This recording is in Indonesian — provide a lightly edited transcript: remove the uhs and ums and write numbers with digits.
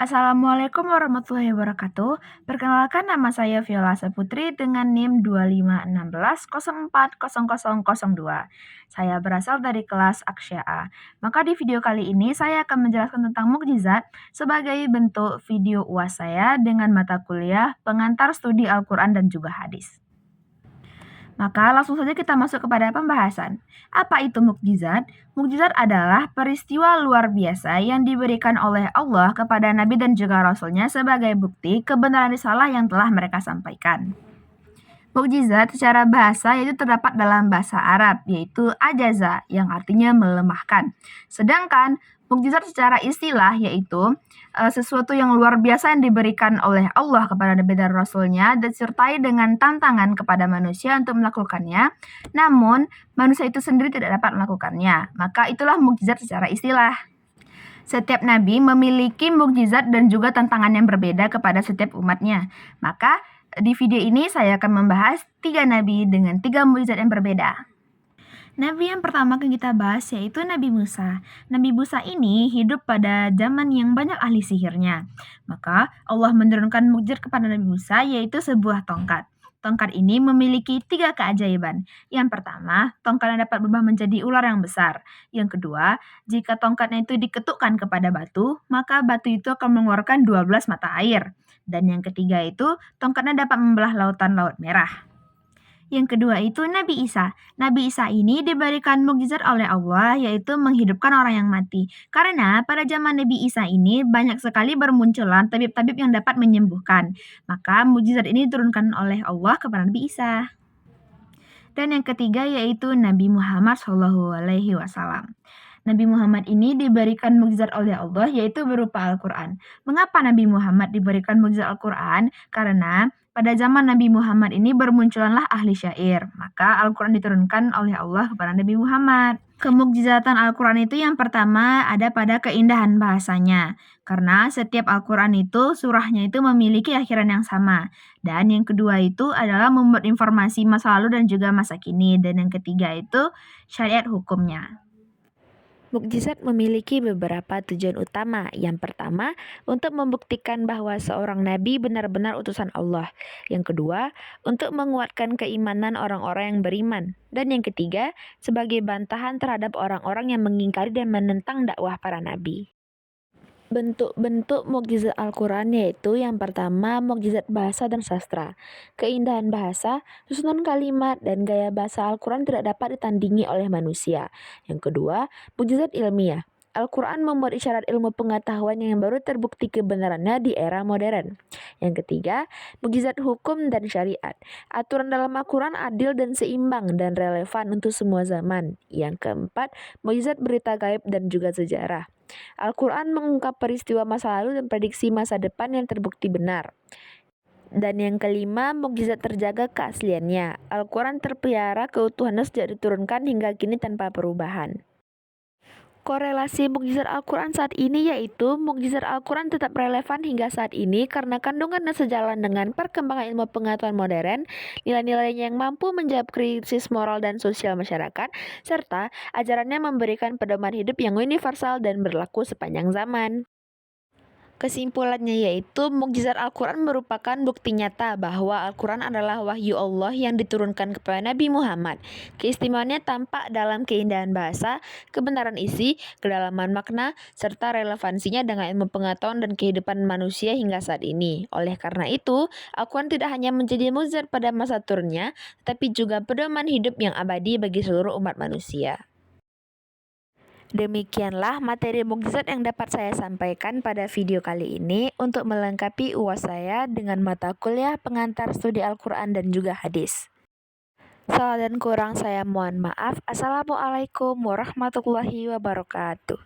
Assalamualaikum warahmatullahi wabarakatuh. Perkenalkan, nama saya Viola Saputri dengan NIM 2516040002. Saya berasal dari kelas Aksya A. Maka di video kali ini saya akan menjelaskan tentang mukjizat sebagai bentuk video UAS saya dengan mata kuliah pengantar studi Al-Quran dan juga hadis. Maka langsung saja kita masuk kepada pembahasan. Apa itu mukjizat? Mukjizat adalah peristiwa luar biasa yang diberikan oleh Allah kepada Nabi dan juga Rasul-Nya sebagai bukti kebenaran risalah yang telah mereka sampaikan. Mukjizat secara bahasa yaitu terdapat dalam bahasa Arab, yaitu ajaza, yang artinya melemahkan. Sedangkan mukjizat secara istilah yaitu sesuatu yang luar biasa yang diberikan oleh Allah kepada Nabi dan Rasul-Nya disertai dengan tantangan kepada manusia untuk melakukannya, namun manusia itu sendiri tidak dapat melakukannya. Maka itulah mukjizat secara istilah. Setiap nabi memiliki mukjizat dan juga tantangan yang berbeda kepada setiap umatnya. Maka di video ini saya akan membahas 3 nabi dengan 3 mukjizat yang berbeda. Nabi yang pertama yang kita bahas yaitu Nabi Musa. Nabi Musa ini hidup pada zaman yang banyak ahli sihirnya. Maka Allah menurunkan mukjizat kepada Nabi Musa yaitu sebuah tongkat. Tongkat ini memiliki 3 keajaiban. Yang pertama, tongkatnya dapat berubah menjadi ular yang besar. Yang kedua, jika tongkatnya itu diketukkan kepada batu, maka batu itu akan mengeluarkan 12 mata air. Dan yang ketiga itu, tongkatnya dapat membelah lautan Laut Merah. Yang kedua itu Nabi Isa. Nabi Isa ini diberikan mukjizat oleh Allah yaitu menghidupkan orang yang mati. Karena pada zaman Nabi Isa ini banyak sekali bermunculan tabib-tabib yang dapat menyembuhkan. Maka mukjizat ini diturunkan oleh Allah kepada Nabi Isa. Dan yang ketiga yaitu Nabi Muhammad SAW. Nabi Muhammad ini diberikan mukjizat oleh Allah yaitu berupa Al-Quran. Mengapa Nabi Muhammad diberikan mukjizat Al-Quran? Karena pada zaman Nabi Muhammad ini bermunculanlah ahli syair. Maka Al-Quran diturunkan oleh Allah kepada Nabi Muhammad. Kemukjizatan Al-Quran itu yang pertama ada pada keindahan bahasanya. Karena setiap Al-Quran itu surahnya itu memiliki akhiran yang sama. Dan yang kedua itu adalah membuat informasi masa lalu dan juga masa kini. Dan yang ketiga itu syariat hukumnya. Mukjizat memiliki beberapa tujuan utama. Yang pertama, untuk membuktikan bahwa seorang nabi benar-benar utusan Allah. Yang kedua, untuk menguatkan keimanan orang-orang yang beriman. Dan yang ketiga, sebagai bantahan terhadap orang-orang yang mengingkari dan menentang dakwah para nabi. Bentuk-bentuk mukjizat Al-Quran yaitu yang pertama mukjizat bahasa dan sastra. Keindahan bahasa, susunan kalimat, dan gaya bahasa Al-Quran tidak dapat ditandingi oleh manusia. Yang kedua, mukjizat ilmiah. Al-Quran membuat isyarat ilmu pengetahuan yang baru terbukti kebenarannya di era modern. Yang ketiga, mukjizat hukum dan syariat. Aturan dalam Al-Quran adil dan seimbang dan relevan untuk semua zaman. Yang keempat, mukjizat berita gaib dan juga sejarah. Al-Quran mengungkap peristiwa masa lalu dan prediksi masa depan yang terbukti benar. Dan yang kelima, mukjizat terjaga keasliannya. Al-Quran terpelihara keutuhannya sejak diturunkan hingga kini tanpa perubahan. Korelasi mukjizat Al-Quran saat ini yaitu mukjizat Al-Quran tetap relevan hingga saat ini karena kandungannya sejalan dengan perkembangan ilmu pengetahuan modern, nilai-nilainya yang mampu menjawab krisis moral dan sosial masyarakat, serta ajarannya memberikan pedoman hidup yang universal dan berlaku sepanjang zaman. Kesimpulannya yaitu mukjizat Al-Quran merupakan bukti nyata bahwa Al-Quran adalah wahyu Allah yang diturunkan kepada Nabi Muhammad. Keistimewaannya tampak dalam keindahan bahasa, kebenaran isi, kedalaman makna, serta relevansinya dengan ilmu pengetahuan dan kehidupan manusia hingga saat ini. Oleh karena itu, Al-Quran tidak hanya menjadi mukjizat pada masa turunnya, tetapi juga pedoman hidup yang abadi bagi seluruh umat manusia. Demikianlah materi mukjizat yang dapat saya sampaikan pada video kali ini untuk melengkapi UAS saya dengan mata kuliah pengantar studi Al-Quran dan juga hadis. Salah dan kurang saya mohon maaf. Assalamualaikum warahmatullahi wabarakatuh.